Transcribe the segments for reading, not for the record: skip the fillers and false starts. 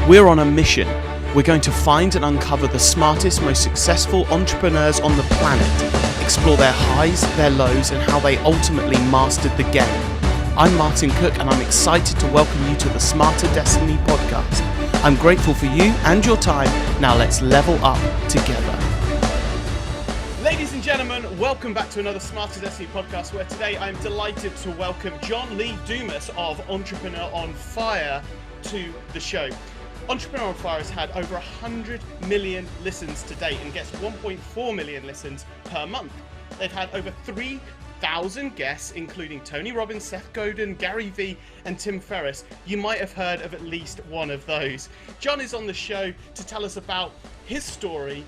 We're on a mission. We're going to find and uncover the smartest, most successful entrepreneurs on the planet, explore their highs, their lows, and how they ultimately mastered the game. I'm Martin Cook, and I'm excited to welcome you to the Smarter Destiny podcast. I'm grateful for you and your time. Now let's level up together. Ladies and gentlemen, welcome back to another Smarter Destiny podcast, where today I'm delighted to welcome Lee Dumas of Entrepreneur on Fire to the show. Entrepreneur on Fire has had over 100 million listens to date and gets 1.4 million listens per month. They've had over 3,000 guests, including Tony Robbins, Seth Godin, Gary Vee, and Tim Ferriss. You might have heard of at least one of those. John is on the show to tell us about his story,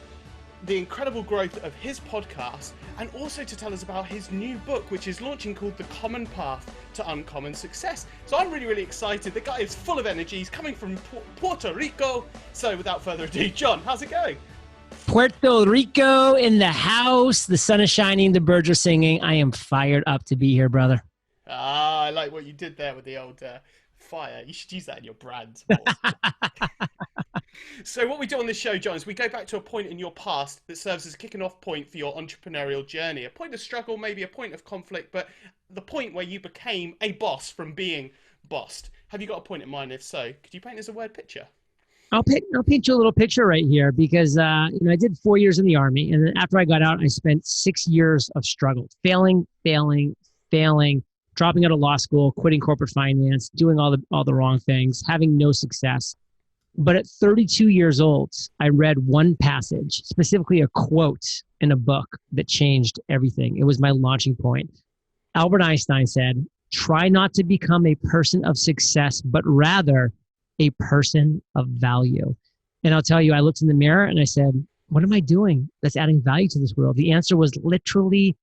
the incredible growth of his podcast, and also to tell us about his new book, which is launching, called The Common Path to Uncommon Success. So I'm really excited. The guy is full of energy. He's coming from Puerto Rico. So without further ado, John, how's it going? Puerto Rico in the house. The sun is shining. The birds are singing. I am fired up to be here, brother. I like what you did there with the old fire. You should use that in your brand. So what we do on this show, John, is we go back to a point in your past that serves as a kicking off point for your entrepreneurial journey. A point of struggle, maybe a point of conflict, but the point where you became a boss from being bossed. Have you got a point in mind? If so, could you paint us a word picture? I'll paint you a little picture right here because I did 4 years in the Army, and then after I got out, I spent 6 years of struggle, failing, dropping out of law school, quitting corporate finance, doing all the wrong things, having no success. But at 32 years old, I read one passage, specifically a quote in a book that changed everything. It was my launching point. Albert Einstein said, "Try not to become a person of success, but rather a person of value." And I'll tell you, I looked in the mirror and I said, what am I doing that's adding value to this world? The answer was literally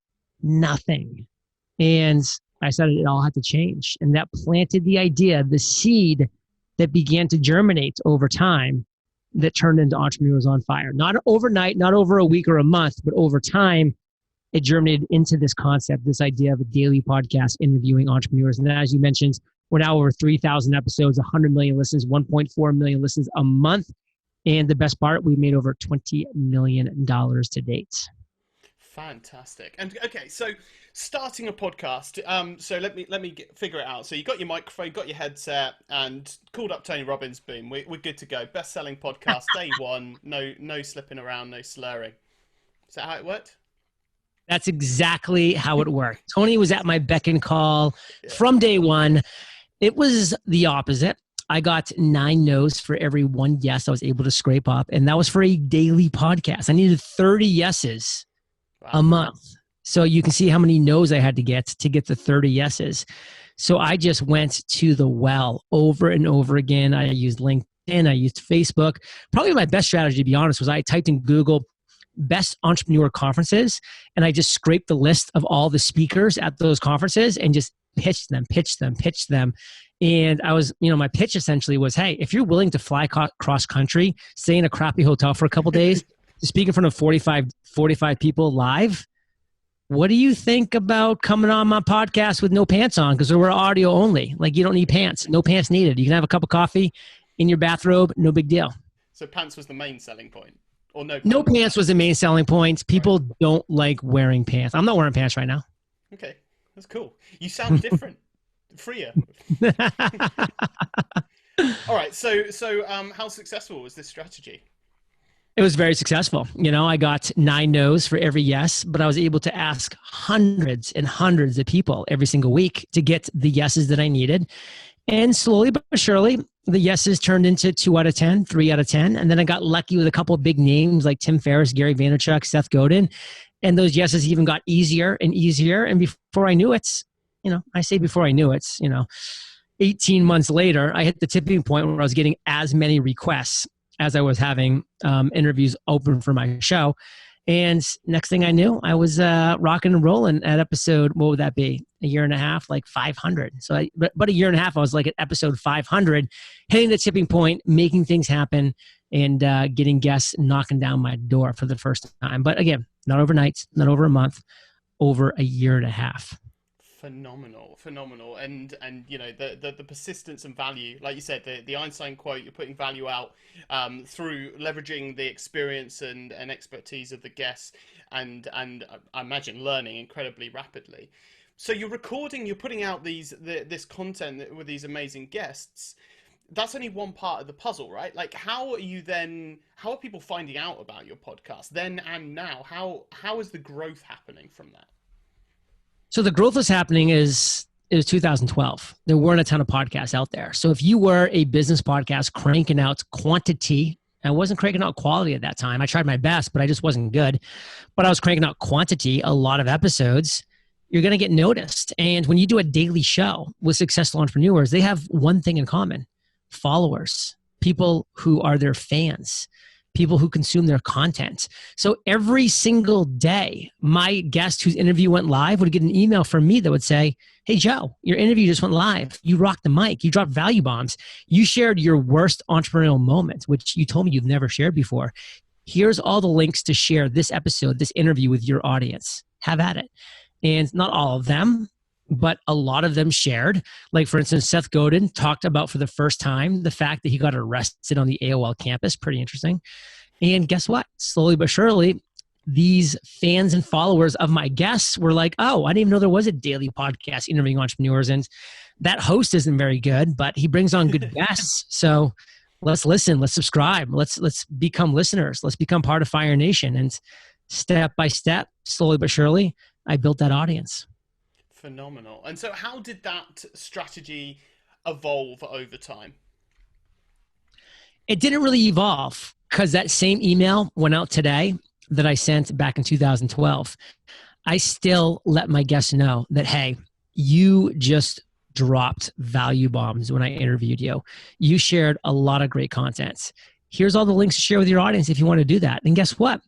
nothing. And I said it all had to change. And that planted the idea, the seed that began to germinate over time, that turned into Entrepreneurs on Fire. Not overnight, not over a week or a month, but over time, it germinated into this concept, this idea of a daily podcast interviewing entrepreneurs. And as you mentioned, we're now over 3,000 episodes, 100 million listens, 1.4 million listens a month. And the best part, we've made over $20 million to date. Fantastic. And okay, so starting a podcast, so let me figure it out. So you got your microphone, got your headset, and called up Tony Robbins. Boom, we're good to go. Best-selling podcast, day one. No slipping around, no slurring. Is that how it worked? That's exactly how it worked. Tony was at my beck and call from day one. It was the opposite. I got 9 no's for every 1 yes I was able to scrape up, and that was for a daily podcast. I needed 30 yeses a month. So you can see how many no's I had to get the 30 yeses. So I just went to the well over and over again. I used LinkedIn. I used Facebook. Probably my best strategy, to be honest, was I typed in Google best entrepreneur conferences, and I just scraped the list of all the speakers at those conferences and just pitched them. And I was, my pitch essentially was, hey, if you're willing to fly cross country, stay in a crappy hotel for a couple days, to speak in front of 45 people live, what do you think about coming on my podcast with no pants on? Because we're audio only. Like, you don't need pants. No pants needed. You can have a cup of coffee in your bathrobe. No big deal. So pants was the main selling point? Or no? No pants was the main selling point. People don't like wearing pants. I'm not wearing pants right now. Okay. That's cool. You sound different. Freer. All right. So how successful was this strategy? It was very successful. I got 9 no's for every yes, but I was able to ask hundreds and hundreds of people every single week to get the yeses that I needed. And slowly but surely, the yeses turned into 2 out of 10, 3 out of 10. And then I got lucky with a couple of big names like Tim Ferriss, Gary Vaynerchuk, Seth Godin. And those yeses even got easier and easier. And before I knew it, I say before I knew it, 18 months later, I hit the tipping point where I was getting as many requests as I was having interviews open for my show. And next thing I knew, I was rocking and rolling at episode, what would that be? A year and a half, like 500. So but a year and a half, I was like at episode 500, hitting the tipping point, making things happen, and getting guests knocking down my door for the first time. But again, not overnight, not over a month, over a year and a half. Phenomenal. And you know, the persistence and value, like you said, the Einstein quote, you're putting value out through leveraging the experience and expertise of the guests, and I imagine learning incredibly rapidly. So you're putting out this content with these amazing guests. That's only one part of the puzzle, right? Like, how are people finding out about your podcast then and now? How is the growth happening from that? So the growth was happening it was 2012. There weren't a ton of podcasts out there. So if you were a business podcast cranking out quantity, I wasn't cranking out quality at that time. I tried my best, but I just wasn't good. But I was cranking out quantity, a lot of episodes, you're going to get noticed. And when you do a daily show with successful entrepreneurs, they have one thing in common: followers, people who are their fans, people who consume their content. So every single day, my guest whose interview went live would get an email from me that would say, "Hey, Joe, your interview just went live. You rocked the mic. You dropped value bombs. You shared your worst entrepreneurial moment, which you told me you've never shared before. Here's all the links to share this episode, this interview with your audience. Have at it." And not all of them, but a lot of them shared. Like, for instance, Seth Godin talked about for the first time the fact that he got arrested on the AOL campus. Pretty interesting. And guess what? Slowly but surely, these fans and followers of my guests were like, "Oh, I didn't even know there was a daily podcast interviewing entrepreneurs. And that host isn't very good, but he brings on good guests. So let's listen, let's subscribe, let's become listeners, let's become part of Fire Nation." And step by step, slowly but surely, I built that audience. Phenomenal. And so how did that strategy evolve over time? It didn't really evolve because that same email went out today that I sent back in 2012. I still let my guests know that, hey, you just dropped value bombs when I interviewed you. You shared a lot of great content. Here's all the links to share with your audience if you want to do that. And guess what?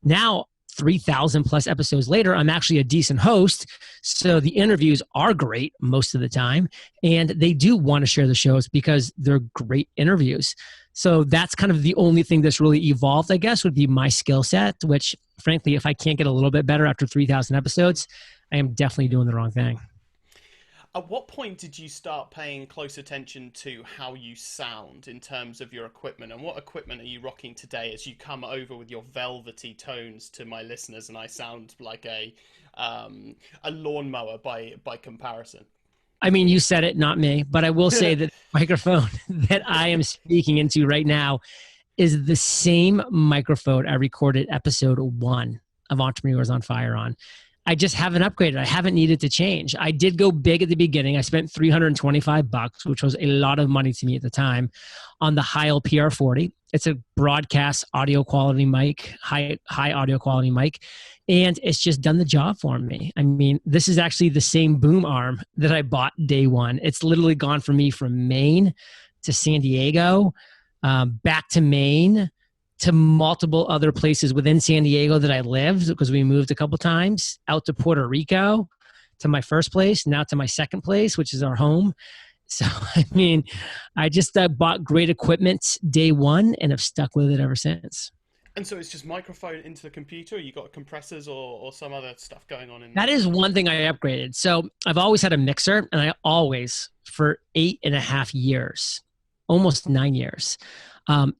Now, 3,000 plus episodes later, I'm actually a decent host. So the interviews are great most of the time. And they do want to share the shows because they're great interviews. So that's kind of the only thing that's really evolved, I guess, would be my skill set, which frankly, if I can't get a little bit better after 3,000 episodes, I am definitely doing the wrong thing. At what point did you start paying close attention to how you sound in terms of your equipment, and what equipment are you rocking today as you come over with your velvety tones to my listeners and I sound like a lawnmower by comparison? I mean, you said it, not me, but I will say that the microphone that I am speaking into right now is the same microphone I recorded episode 1 of Entrepreneurs on Fire on. I just haven't upgraded. I haven't needed to change. I did go big at the beginning. I spent $325, which was a lot of money to me at the time, on the Heil PR40. It's a broadcast audio quality mic, high audio quality mic, and it's just done the job for me. I mean, this is actually the same boom arm that I bought day one. It's literally gone for me from Maine to San Diego, back to Maine, to multiple other places within San Diego that I lived because we moved a couple times, out to Puerto Rico, to my first place, now to my second place, which is our home. So, I mean, I just bought great equipment day one and have stuck with it ever since. And so it's just microphone into the computer, or you got compressors or some other stuff going on in there? That is one thing I upgraded. So I've always had a mixer, and I always, for 8.5 years, almost 9 years,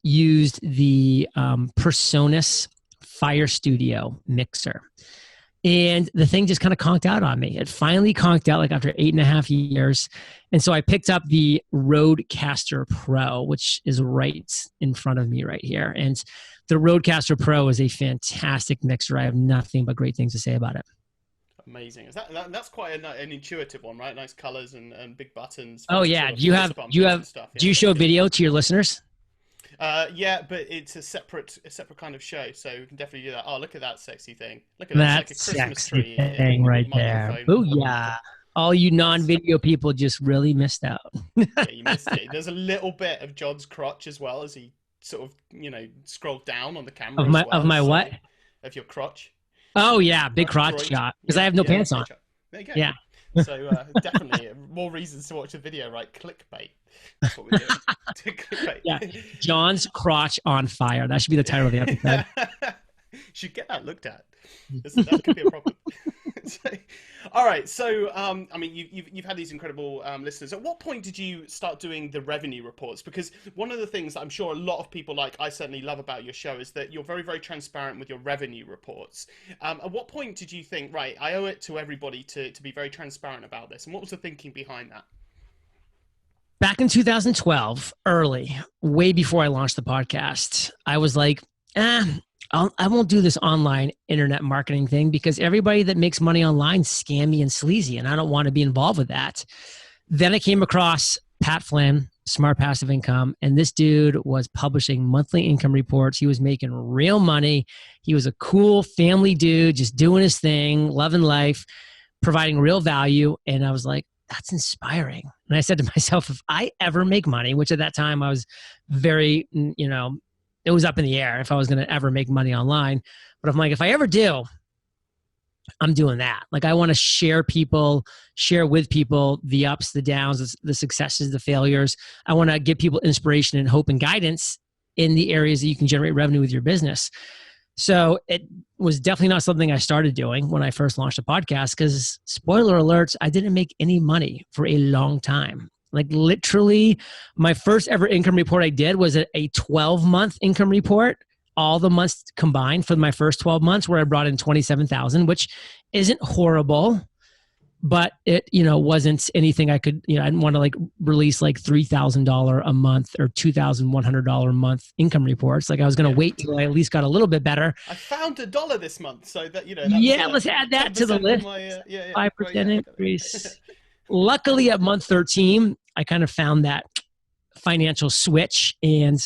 used the PreSonus Fire Studio mixer. And the thing just kind of conked out on me. It finally conked out like after 8.5 years. And so I picked up the Rodecaster Pro, which is right in front of me right here. And the Rodecaster Pro is a fantastic mixer. I have nothing but great things to say about it. Amazing. Is that's quite an intuitive one, right? Nice colors and big buttons. Oh yeah. Do you show video to your listeners? Yeah, but it's a separate kind of show, so we can definitely do that. Oh, look at that sexy thing! Look at that, it's like a Christmas tree thing right there. Oh yeah! All you non-video people just really missed out. Yeah, you missed it. There's a little bit of John's crotch as well as he sort of scrolled down on the camera. Of my what? Of your crotch. Oh yeah, big crotch shot because I have no pants on. There you go. Yeah. So definitely more reasons to watch the video, right? Clickbait. That's what we're doing. Clickbait. Yeah. John's crotch on fire. That should be the title of the episode. Should get that looked at. That could be a problem. So, All right. So, I mean, you've had these incredible listeners. At what point did you start doing the revenue reports? Because one of the things that I'm sure a lot of people like, I certainly love about your show is that you're very, very transparent with your revenue reports. At what point did you think, right, I owe it to everybody to be very transparent about this? And what was the thinking behind that? Back in 2012, early, way before I launched the podcast, I was like, I won't do this online internet marketing thing because everybody that makes money online is scammy and sleazy, and I don't want to be involved with that. Then I came across Pat Flynn, Smart Passive Income, and this dude was publishing monthly income reports. He was making real money. He was a cool family dude, just doing his thing, loving life, providing real value. And I was like, that's inspiring. And I said to myself, if I ever make money, which at that time I was very, it was up in the air if I was going to ever make money online. But I'm like, if I ever do, I'm doing that. Like I want to share with people the ups, the downs, the successes, the failures. I want to give people inspiration and hope and guidance in the areas that you can generate revenue with your business. So it was definitely not something I started doing when I first launched a podcast because, spoiler alerts, I didn't make any money for a long time. Like literally, my first ever income report I did was a 12-month income report, all the months combined for my first 12 months where I brought in $27,000, which isn't horrible, but it, wasn't anything I could, I didn't want to like release like $3,000 a month or $2,100 a month income reports. Like I was going to wait till I at least got a little bit better. I found $1 this month. So that, let's add that to the list. 5% increase. Luckily at month 13, I kind of found that financial switch. And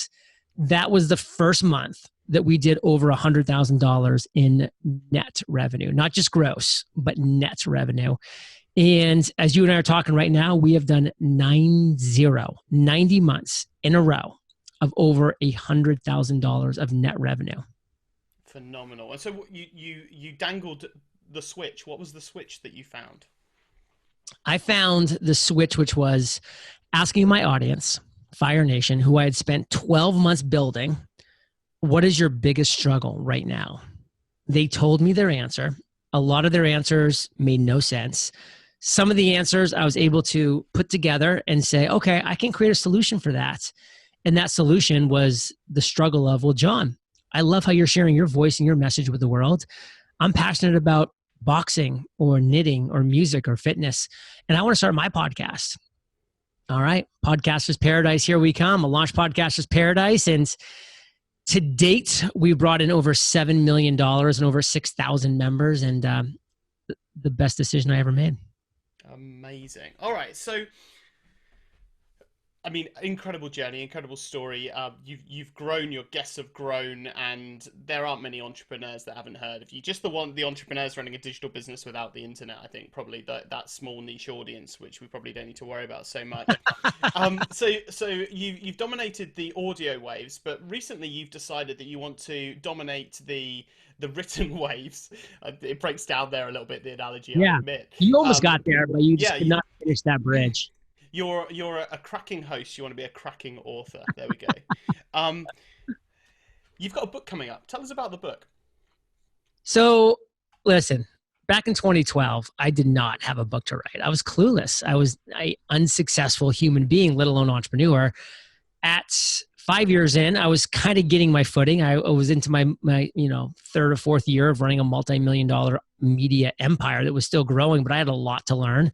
that was the first month that we did over $100,000 in net revenue, not just gross, but net revenue. And as you and I are talking right now, we have done 90 months in a row of over $100,000 of net revenue. Phenomenal. And so you dangled the switch. What was the switch that you found? I found the switch, which was asking my audience, Fire Nation, who I had spent 12 months building, what is your biggest struggle right now? They told me their answer. A lot of their answers made no sense. Some of the answers I was able to put together and say, okay, I can create a solution for that. And that solution was the struggle of, well, John, I love how you're sharing your voice and your message with the world. I'm passionate about boxing or knitting or music or fitness, and I want to start my podcast. All right, Podcasters Paradise, here we come. I'll launch Podcasters Paradise, and to date, we brought in over $7 million and over 6,000 members, and the best decision I ever made. Amazing. All right, so I mean, incredible journey, incredible story. You've grown, your guests have grown, and there aren't many entrepreneurs that haven't heard of you. Just the entrepreneurs running a digital business without the internet, I think probably that small niche audience, which we probably don't need to worry about so much. So you've dominated the audio waves, but recently you've decided that you want to dominate the written waves. It breaks down there a little bit, the analogy, I admit. You almost got there, but you just could not finish that bridge. You're a cracking host. You want to be a cracking author. There we go. You've got a book coming up. Tell us about the book. So, listen, back in 2012, I did not have a book to write. I was clueless. I was an unsuccessful human being, let alone entrepreneur. At 5 years in, I was kind of getting my footing. I was into my third or fourth year of running a multi-million-dollar media empire that was still growing, but I had a lot to learn.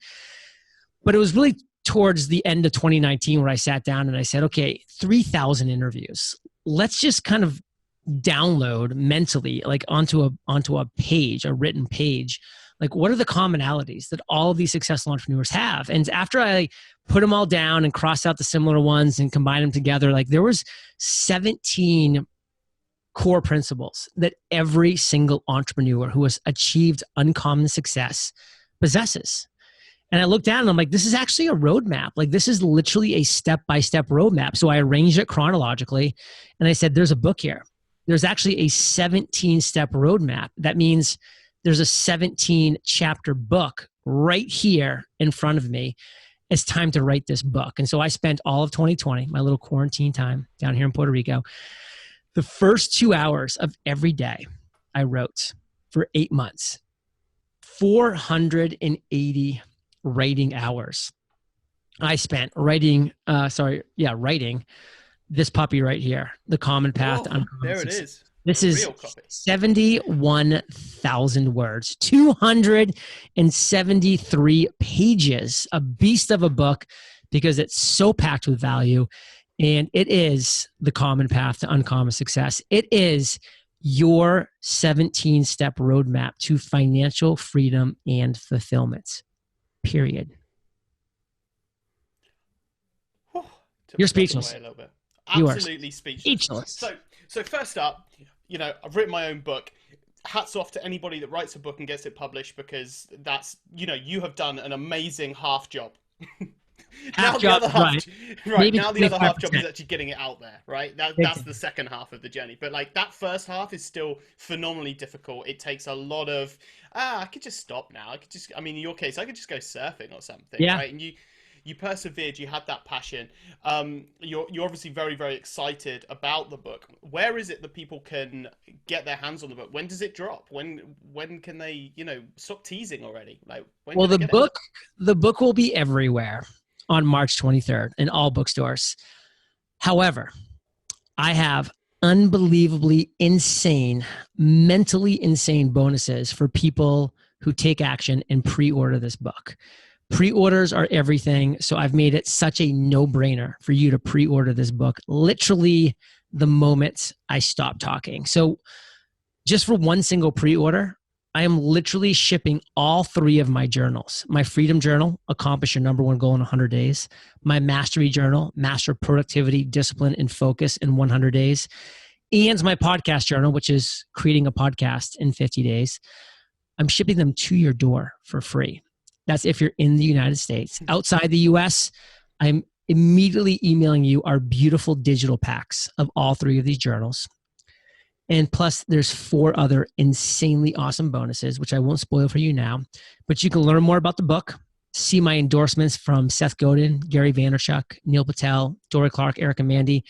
But it was really towards the end of 2019 where I sat down and I said, okay, 3,000 interviews. Let's just kind of download mentally, like onto a page, a written page. Like, what are the commonalities that all of these successful entrepreneurs have? And after I put them all down and crossed out the similar ones and combined them together, like there was 17 core principles that every single entrepreneur who has achieved uncommon success possesses. And I looked down and I'm like, this is actually a roadmap. Like, this is literally a step-by-step roadmap. So I arranged it chronologically and I said, there's a book here. There's actually a 17-step roadmap. That means there's a 17-chapter book right here in front of me. It's time to write this book. And so I spent all of 2020, my little quarantine time down here in Puerto Rico, the first 2 hours of every day I wrote for 8 months. 480 writing hours I spent writing this puppy right here, The Common Path to Uncommon There it Success. is. This A is real copy. 71,000 words, 273 pages, a beast of a book because it's so packed with value. And it is The Common Path to Uncommon Success. It is your 17-step roadmap to financial freedom and fulfillment, period. You're speechless. A little bit. You are Absolutely speechless. So first up, I've written my own book. Hats off to anybody that writes a book and gets it published, because that's, you have done an amazing half job. Now the other half job is actually getting it out there, right? That's the second half of the journey. But like that first half is still phenomenally difficult. It takes a lot of, I could just stop now. In your case, I could just go surfing or something, right? And you persevered, you had that passion. You're obviously very, very excited about the book. Where is it that people can get their hands on the book? When does it drop? When can they, stop teasing already? Like, the book will be everywhere on March 23rd in all bookstores. However, I have unbelievably insane, mentally insane bonuses for people who take action and pre-order this book. Pre-orders are everything, so I've made it such a no-brainer for you to pre-order this book literally the moment I stop talking. So just for one single pre-order, I am literally shipping all 3 of my journals. My Freedom Journal, Accomplish Your Number One Goal in 100 Days. My Mastery Journal, Master Productivity, Discipline, and Focus in 100 Days. And my Podcast Journal, which is Creating a Podcast in 50 Days. I'm shipping them to your door for free. That's if you're in the United States. Outside the US, I'm immediately emailing you our beautiful digital packs of all 3 of these journals. And plus, there's 4 other insanely awesome bonuses, which I won't spoil for you now. But you can learn more about the book, see my endorsements from Seth Godin, Gary Vaynerchuk, Neil Patel, Dory Clark, Eric and Mandy,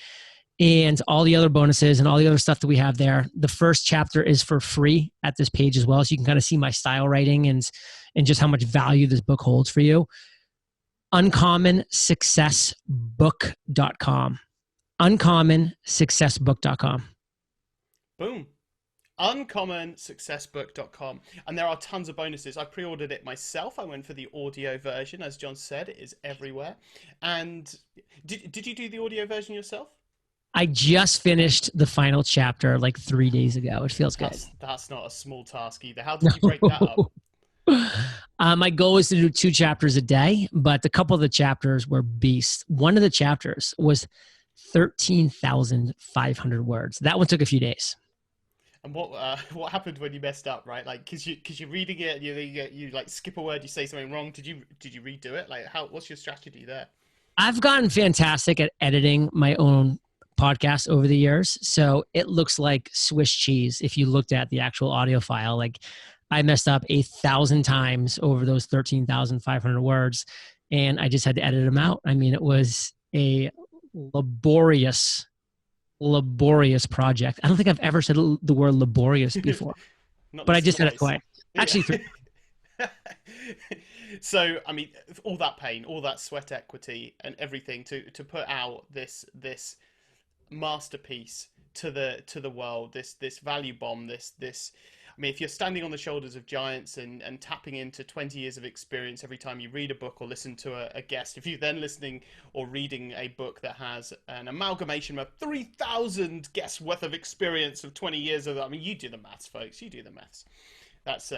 and all the other bonuses and all the other stuff that we have there. The first chapter is for free at this page as well, so you can kind of see my style writing and just how much value this book holds for you. UncommonSuccessBook.com. UncommonSuccessBook.com. Boom. UncommonSuccessBook.com. And there are tons of bonuses. I pre-ordered it myself. I went for the audio version. As John said, it is everywhere. And did you do the audio version yourself? I just finished the final chapter like 3 days ago. It feels good. That's not a small task either. How did you break that up? My goal is to do 2 chapters a day, but a couple of the chapters were beasts. One of the chapters was 13,500 words. That one took a few days. And what happened when you messed up, right? Like, cause you're reading it, you like skip a word, you say something wrong. Did you redo it? Like, what's your strategy there? I've gotten fantastic at editing my own podcast over the years, so it looks like Swiss cheese if you looked at the actual audio file. Like, I messed up 1,000 times over those 13,500 words, and I just had to edit them out. I mean, it was a laborious project. I don't think I've ever said the word laborious before, but I just said it twice. Actually, So, I mean, all that pain, all that sweat equity and everything to put out this masterpiece to the world, this value bomb, this I mean, if you're standing on the shoulders of giants and tapping into 20 years of experience every time you read a book or listen to a guest, if you're then listening or reading a book that has an amalgamation of 3,000 guests worth of experience of 20 years of that, I mean, you do the maths, folks. You do the maths. That's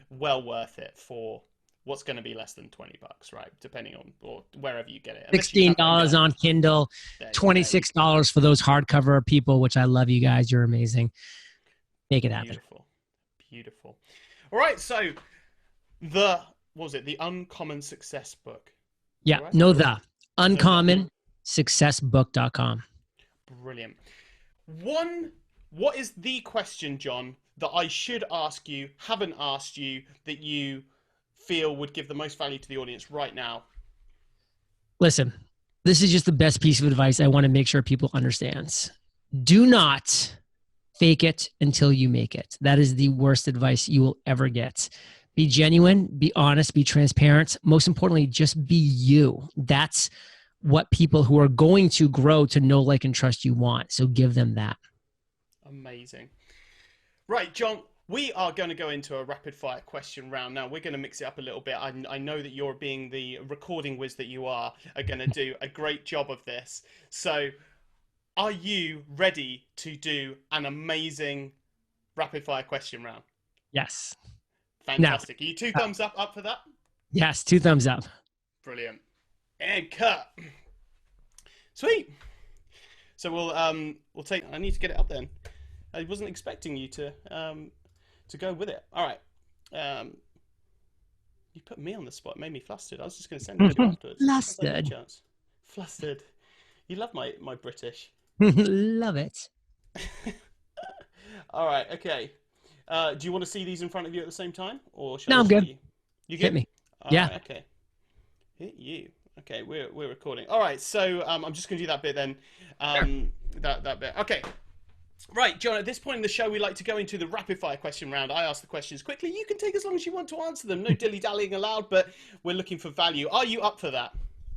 well worth it for what's going to be less than $20, right? Depending on, or wherever you get it. $16 on Kindle, $26 for those hardcover people, which I love you guys. You're amazing. Make it happen. Beautiful. All right. So what was it? The Uncommon Success Book. Yeah. Right? The UncommonSuccessBook.com. Brilliant. What is the question, John, that I should ask you, haven't asked you, that you feel would give the most value to the audience right now? Listen, this is just the best piece of advice I want to make sure people understand. Do not fake it until you make it. That is the worst advice you will ever get. Be genuine, be honest, be transparent. Most importantly, just be you. That's what people who are going to grow to know, like, and trust you want. So give them that. Amazing. Right, John, we are going to go into a rapid fire question round. Now, we're going to mix it up a little bit. I know that you're, being the recording whiz that you are going to do a great job of this. So are you ready to do an amazing rapid fire question round? Yes. Fantastic. Are you two thumbs up for that? Yes, 2 thumbs up. Brilliant. And cut. Sweet. So we'll take. I need to get it up then. I wasn't expecting you to go with it. All right. You put me on the spot. It made me flustered. I was just going to send it to you afterwards. Flustered. Flustered. You love my British. Love it. All right. Okay. Do you want to see these in front of you at the same time, or shall No, I'm good. You good? Hit me. All Yeah. right, okay. Hit you. Okay, we're recording. All right, so I'm just going to do that bit then. That bit. Okay. Right, John, at this point in the show, we like to go into the rapid fire question round. I ask the questions quickly. You can take as long as you want to answer them. No dilly-dallying allowed, but we're looking for value. Are you up for that?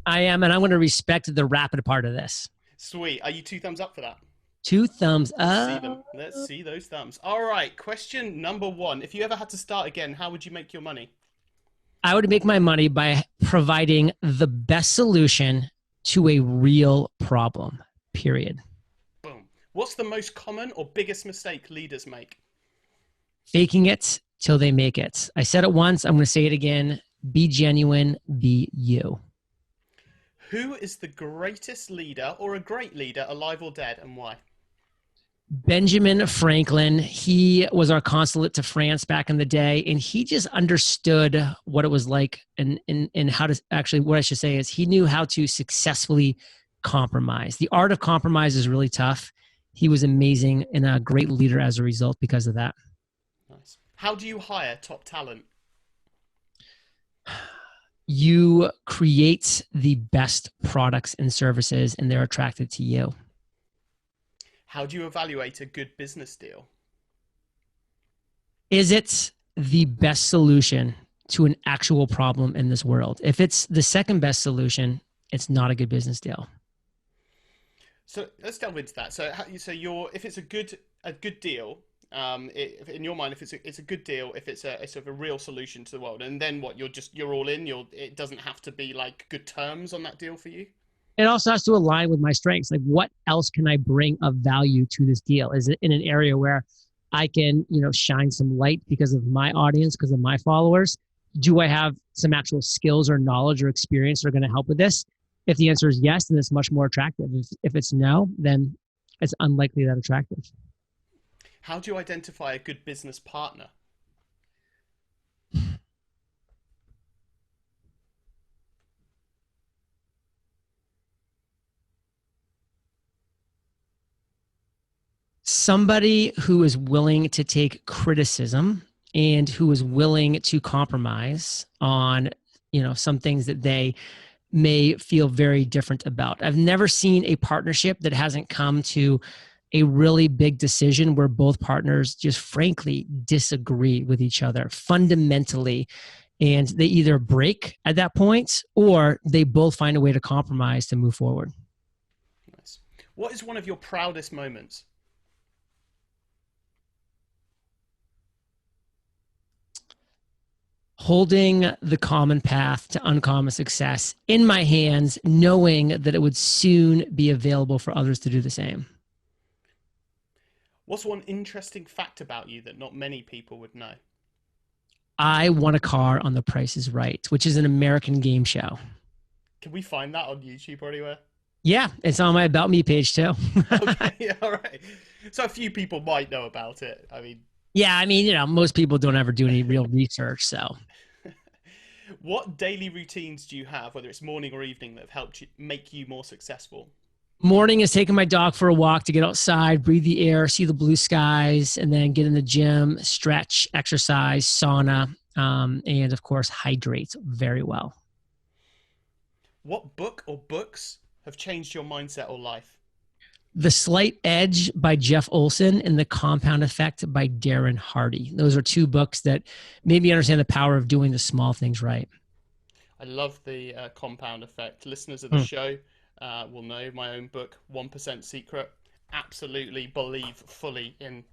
I am, and I'm going to respect the rapid part of this. Sweet. Are you 2 thumbs up for that? 2 thumbs up. See them. Let's see those thumbs. All right, question number 1. If you ever had to start again, how would you make your money? I would make my money by providing the best solution to a real problem, period. Boom. What's the most common or biggest mistake leaders make? Faking it till they make it. I said it once. I'm going to say it again. Be genuine. Be you. Who is the greatest leader or a great leader, alive or dead, and why? Benjamin Franklin. He was our consulate to France back in the day, and he just understood what it was like, and how to actually, what I should say is, he knew how to successfully compromise. The art of compromise is really tough. He was amazing and a great leader as a result because of that. Nice. How do you hire top talent? You create the best products and services, and they're attracted to you. How do you evaluate a good business deal? Is it the best solution to an actual problem in this world? If it's the second best solution, it's not a good business deal. So let's delve into that. So if it's a good deal, in your mind, if it's a good deal, if it's a sort of a real solution to the world, and then what, you're all in. It doesn't have to be like good terms on that deal for you. It also has to align with my strengths. Like, what else can I bring of value to this deal? Is it in an area where I can, shine some light because of my audience, because of my followers? Do I have some actual skills or knowledge or experience that are going to help with this? If the answer is yes, then it's much more attractive. If it's no, then it's unlikely that attractive. How do you identify a good business partner? Somebody who is willing to take criticism and who is willing to compromise on, some things that they may feel very different about. I've never seen a partnership that hasn't come to a really big decision where both partners just frankly disagree with each other fundamentally, and they either break at that point or they both find a way to compromise to move forward. Nice. What is one of your proudest moments? Holding the common path to uncommon success in my hands, knowing that it would soon be available for others to do the same. What's one interesting fact about you that not many people would know? I won a car on The Price is Right, which is an American game show. Can we find that on YouTube or anywhere? Yeah, it's on my About Me page too. Okay, all right. So a few people might know about it. Most people don't ever do any real research, so. What daily routines do you have, whether it's morning or evening, that have helped make you more successful? Morning is taking my dog for a walk to get outside, breathe the air, see the blue skies, and then get in the gym, stretch, exercise, sauna, and of course, hydrate very well. What book or books have changed your mindset or life? The Slight Edge by Jeff Olson and The Compound Effect by Darren Hardy. Those are two books that made me understand the power of doing the small things right. I love the compound effect. Listeners of the show will know my own book, 1% Secret. Absolutely believe fully in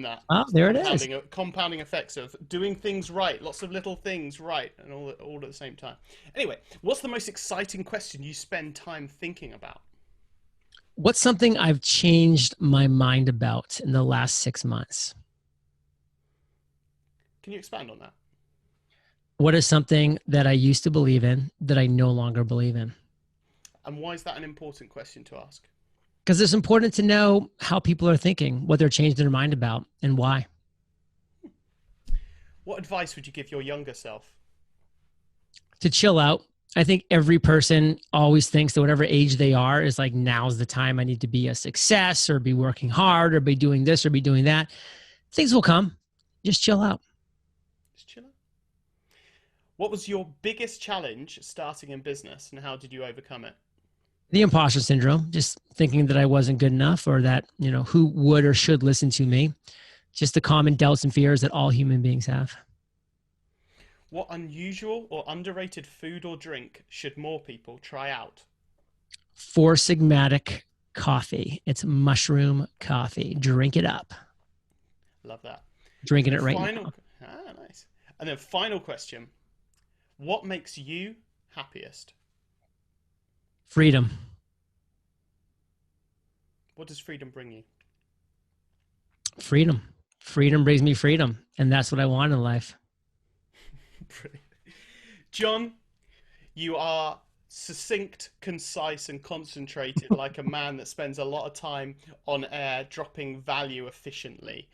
that. Oh, there it is. Compounding effects of doing things right, lots of little things right, and all at the same time. Anyway, what's the most exciting question you spend time thinking about? What's something I've changed my mind about in the last 6 months? Can you expand on that? What is something that I used to believe in that I no longer believe in? And why is that an important question to ask? Because it's important to know how people are thinking, what they're changing their mind about, and why. What advice would you give your younger self? To chill out. I think every person always thinks that whatever age they are is like, now's the time I need to be a success or be working hard or be doing this or be doing that. Things will come. Just chill out. Just chill out. What was your biggest challenge starting in business and how did you overcome it? The imposter syndrome, just thinking that I wasn't good enough or that, who would or should listen to me. Just the common doubts and fears that all human beings have. What unusual or underrated food or drink should more people try out? Four Sigmatic coffee. It's mushroom coffee. Drink it up. Love that. Drinking it right now. Nice. And then final question. What makes you happiest? Freedom. What does freedom bring you? Freedom. Freedom brings me freedom. And that's what I want in life. Brilliant. John, you are succinct, concise, and concentrated like a man that spends a lot of time on air dropping value efficiently.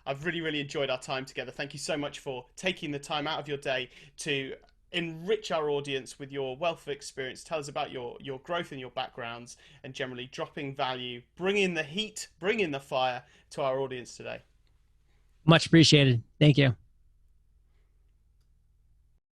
I've really, really enjoyed our time together. Thank you so much for taking the time out of your day to enrich our audience with your wealth of experience. Tell us about your growth and your backgrounds and generally dropping value, bringing the heat, bringing the fire to our audience today. Much appreciated. Thank you.